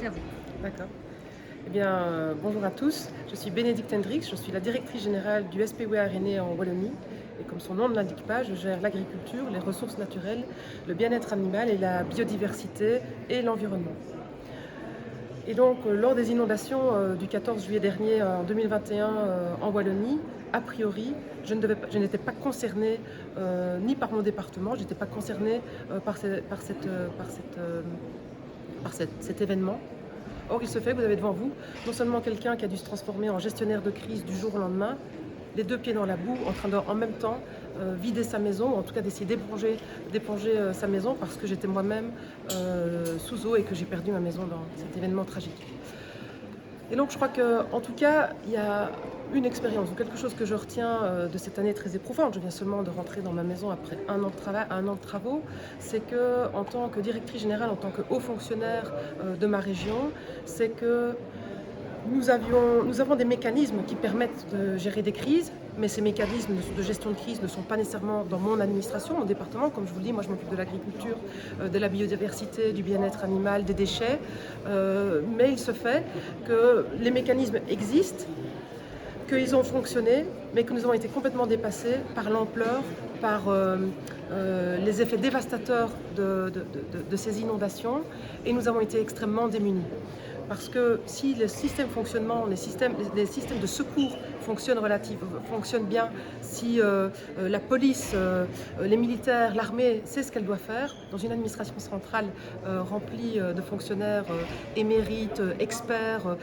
C'est à vous. D'accord. Eh bien, bonjour à tous. Je suis Bénédicte Hendricks, je suis la directrice générale du SPWA Rennais en Wallonie. Et comme son nom ne l'indique pas, je gère l'agriculture, les ressources naturelles, le bien-être animal et la biodiversité et l'environnement. Et donc, lors des inondations du 14 juillet dernier en 2021 en Wallonie, a priori, je n'étais pas concernée ni par mon département, je n'étais pas concernée cet événement. Or, il se fait que vous avez devant vous non seulement quelqu'un qui a dû se transformer en gestionnaire de crise du jour au lendemain, les deux pieds dans la boue, en train de, en même temps, vider sa maison, ou en tout cas d'essayer d'éponger sa maison, parce que j'étais moi-même sous eau et que j'ai perdu ma maison dans cet événement tragique. Et donc je crois qu'en tout cas, il y a une expérience ou quelque chose que je retiens de cette année très éprouvante. Je viens seulement de rentrer dans ma maison après un an de travail, un an de travaux. C'est que, en tant que directrice générale, en tant que haut fonctionnaire de ma région, c'est que nous avons des mécanismes qui permettent de gérer des crises, mais ces mécanismes de gestion de crise ne sont pas nécessairement dans mon administration, mon département. Comme je vous le dis, moi je m'occupe de l'agriculture, de la biodiversité, du bien-être animal, des déchets. Mais il se fait que les mécanismes existent, qu'ils ont fonctionné, mais que nous avons été complètement dépassés par l'ampleur, par les effets dévastateurs de ces inondations, et nous avons été extrêmement démunis. Parce que si les systèmes les systèmes de secours fonctionnent bien, si la police, les militaires, l'armée sait ce qu'elle doit faire, dans une administration centrale remplie de fonctionnaires émérites, experts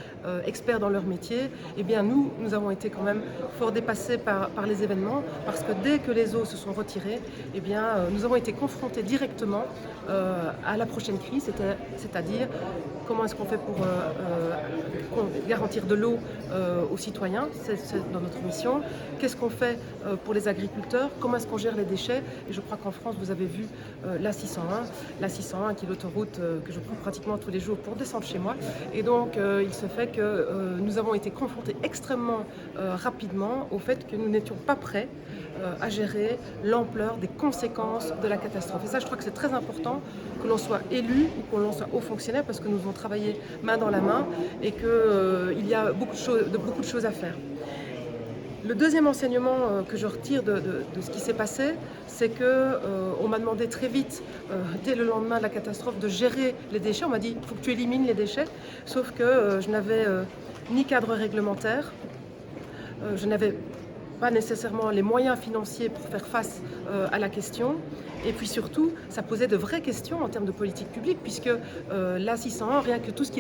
dans leur métier, eh bien nous avons été quand même fort dépassés par les événements, parce que dès que les eaux se sont retirées, eh bien nous avons été confrontés directement à la prochaine crise, c'est-à-dire comment est-ce qu'on fait pour garantir de l'eau aux citoyens, c'est dans notre mission. Qu'est-ce qu'on fait pour les agriculteurs? Comment est-ce qu'on gère les déchets? Et je crois qu'en France, vous avez vu l'A601 qui est l'autoroute que je prends pratiquement tous les jours pour descendre chez moi. Et donc, il se fait que nous avons été confrontés extrêmement rapidement au fait que nous n'étions pas prêts à gérer l'ampleur des conséquences de la catastrophe. Et ça, je crois que c'est très important que l'on soit élu ou que l'on soit haut fonctionnaire, parce que nous devons travailler main dans la main et qu'il y a beaucoup de choses à faire. Le deuxième enseignement que je retire de ce qui s'est passé, c'est qu'on m'a demandé très vite, dès le lendemain de la catastrophe, de gérer les déchets. On m'a dit, il faut que tu élimines les déchets, sauf que je n'avais ni cadre réglementaire, je n'avais pas nécessairement les moyens financiers pour faire face à la question. Et puis surtout, ça posait de vraies questions en termes de politique publique, puisque l'A601, rien que tous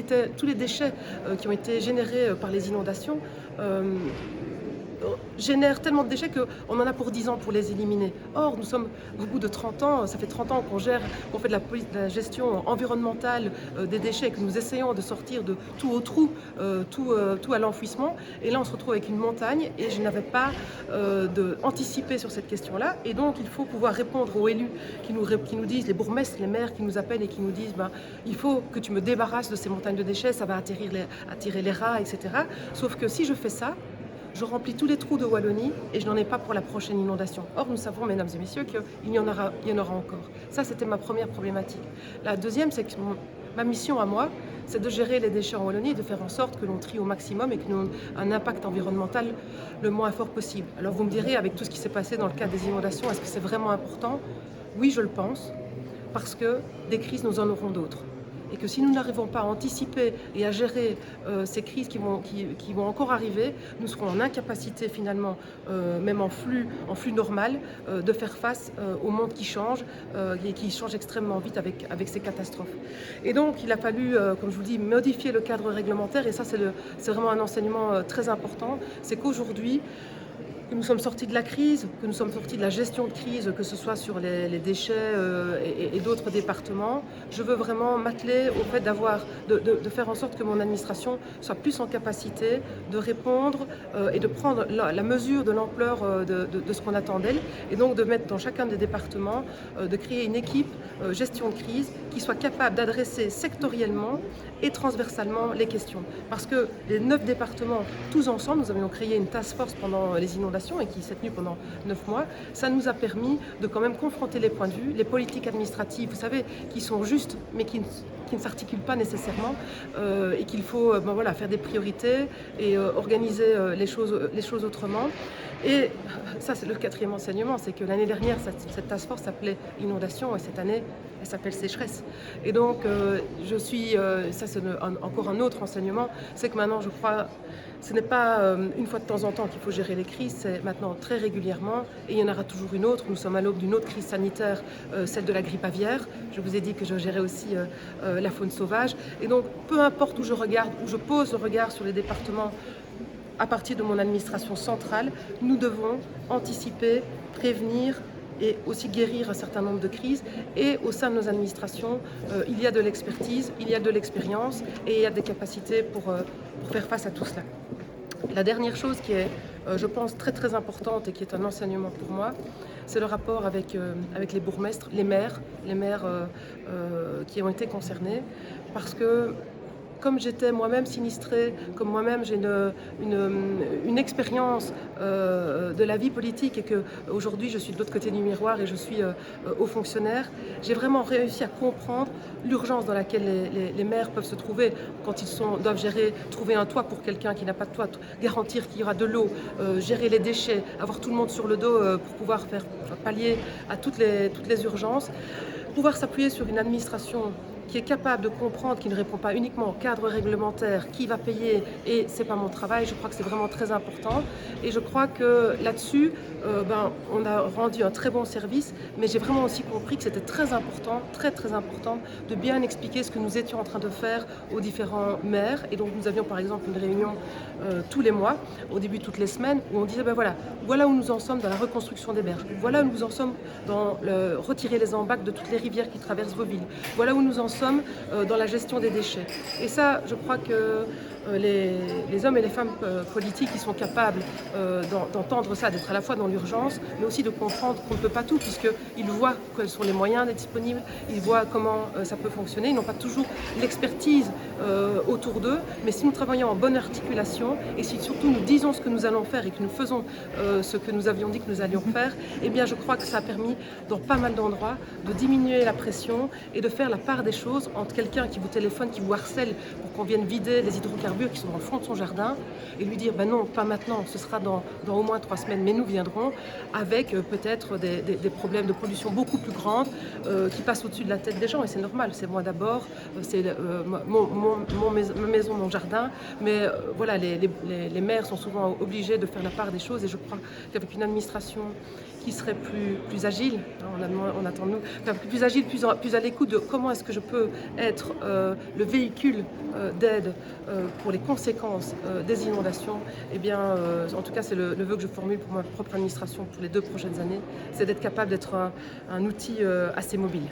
les déchets qui ont été générés par les inondations, génère tellement de déchets qu'on en a pour 10 ans pour les éliminer. Or, nous sommes au bout de 30 ans, ça fait 30 ans qu'on fait de la gestion environnementale des déchets et que nous essayons de sortir de tout au trou, tout à l'enfouissement. Et là, on se retrouve avec une montagne et je n'avais pas anticipé sur cette question-là. Et donc, il faut pouvoir répondre aux élus qui nous disent, les bourgmestres, les maires qui nous appellent et qui nous disent il faut que tu me débarrasses de ces montagnes de déchets, ça va attirer les rats, etc. Sauf que si je fais ça, je remplis tous les trous de Wallonie et je n'en ai pas pour la prochaine inondation. Or, nous savons, mesdames et messieurs, qu'il y en aura encore. Ça, c'était ma première problématique. La deuxième, c'est que ma mission à moi, c'est de gérer les déchets en Wallonie et de faire en sorte que l'on trie au maximum et que nous ayons un impact environnemental le moins fort possible. Alors vous me direz, avec tout ce qui s'est passé dans le cadre des inondations, est-ce que c'est vraiment important? Oui, je le pense, parce que des crises, nous en aurons d'autres. Et que si nous n'arrivons pas à anticiper et à gérer ces crises qui vont encore arriver, nous serons en incapacité finalement, même en flux normal, de faire face au monde qui change et qui change extrêmement vite avec ces catastrophes. Et donc il a fallu, comme je vous le dis, modifier le cadre réglementaire, et ça c'est vraiment un enseignement très important, c'est qu'aujourd'hui, que nous sommes sortis de la crise, que nous sommes sortis de la gestion de crise, que ce soit sur les déchets et d'autres départements, je veux vraiment m'atteler au fait de faire en sorte que mon administration soit plus en capacité de répondre et de prendre la mesure de l'ampleur de ce qu'on attend d'elle, et donc de mettre dans chacun des départements, de créer une équipe gestion de crise qui soit capable d'adresser sectoriellement et transversalement les questions. Parce que les 9 départements, tous ensemble, nous avions créé une task force pendant les inondations et qui s'est tenue pendant 9 mois. Ça nous a permis de quand même confronter les points de vue, les politiques administratives, vous savez, qui sont justes, mais qui qui ne s'articulent pas nécessairement et qu'il faut voilà, faire des priorités et organiser les choses autrement. Et ça, c'est le quatrième enseignement, c'est que l'année dernière, cette task force s'appelait inondation et cette année, elle s'appelle sécheresse. Et donc, ça c'est encore un autre enseignement, c'est que maintenant, je crois, ce n'est pas une fois de temps en temps qu'il faut gérer les crises, c'est maintenant très régulièrement et il y en aura toujours une autre. Nous sommes à l'aube d'une autre crise sanitaire, celle de la grippe aviaire. Je vous ai dit que je gérais aussi la faune sauvage. Et donc, peu importe où je regarde, où je pose le regard sur les départements, à partir de mon administration centrale, nous devons anticiper, prévenir et aussi guérir un certain nombre de crises. Et au sein de nos administrations, il y a de l'expertise, il y a de l'expérience et il y a des capacités pour faire face à tout cela. La dernière chose qui est, je pense, très très importante et qui est un enseignement pour moi, c'est le rapport avec les bourgmestres, les maires qui ont été concernés, parce que comme j'étais moi-même sinistrée, comme moi-même j'ai une expérience de la vie politique et qu'aujourd'hui je suis de l'autre côté du miroir et je suis haut fonctionnaire, j'ai vraiment réussi à comprendre l'urgence dans laquelle les maires peuvent se trouver quand ils doivent gérer, trouver un toit pour quelqu'un qui n'a pas de toit, garantir qu'il y aura de l'eau, gérer les déchets, avoir tout le monde sur le dos pour pouvoir faire pallier à toutes les urgences, pouvoir s'appuyer sur une administration qui est capable de comprendre, qui ne répond pas uniquement au cadre réglementaire, qui va payer et c'est pas mon travail, je crois que c'est vraiment très important. Et je crois que là-dessus, on a rendu un très bon service, mais j'ai vraiment aussi compris que c'était très important, très très important, de bien expliquer ce que nous étions en train de faire aux différents maires. Et donc nous avions par exemple une réunion tous les mois, au début toutes les semaines, où on disait voilà où nous en sommes dans la reconstruction des berges, voilà où nous en sommes dans retirer les embâcles de toutes les rivières qui traversent vos villes, voilà où nous en sommes dans la gestion des déchets. Et ça, je crois que les hommes et les femmes politiques qui sont capables d'entendre ça, d'être à la fois dans l'urgence, mais aussi de comprendre qu'on ne peut pas tout, puisqu'ils voient quels sont les moyens disponibles, ils voient comment ça peut fonctionner, ils n'ont pas toujours l'expertise autour d'eux, mais si nous travaillons en bonne articulation, et si surtout nous disons ce que nous allons faire et que nous faisons ce que nous avions dit que nous allions faire, eh bien je crois que ça a permis dans pas mal d'endroits de diminuer la pression et de faire la part des choses entre quelqu'un qui vous téléphone, qui vous harcèle pour qu'on vienne vider les hydrocarbures qui sont dans le fond de son jardin et lui dire non, pas maintenant, ce sera dans au moins 3 semaines, mais nous viendrons avec peut-être des problèmes de pollution beaucoup plus grandes qui passent au-dessus de la tête des gens et c'est normal, c'est moi d'abord, c'est ma maison, mon jardin, mais voilà, les maires sont souvent obligés de faire la part des choses et je crois qu'avec une administration qui serait plus agile, on attend de nous, plus agile, plus à l'écoute de comment est-ce que je peux être le véhicule d'aide pour les conséquences des inondations, eh bien, en tout cas, c'est le vœu que je formule pour ma propre administration pour les 2 prochaines années, c'est d'être capable d'être un outil assez mobile.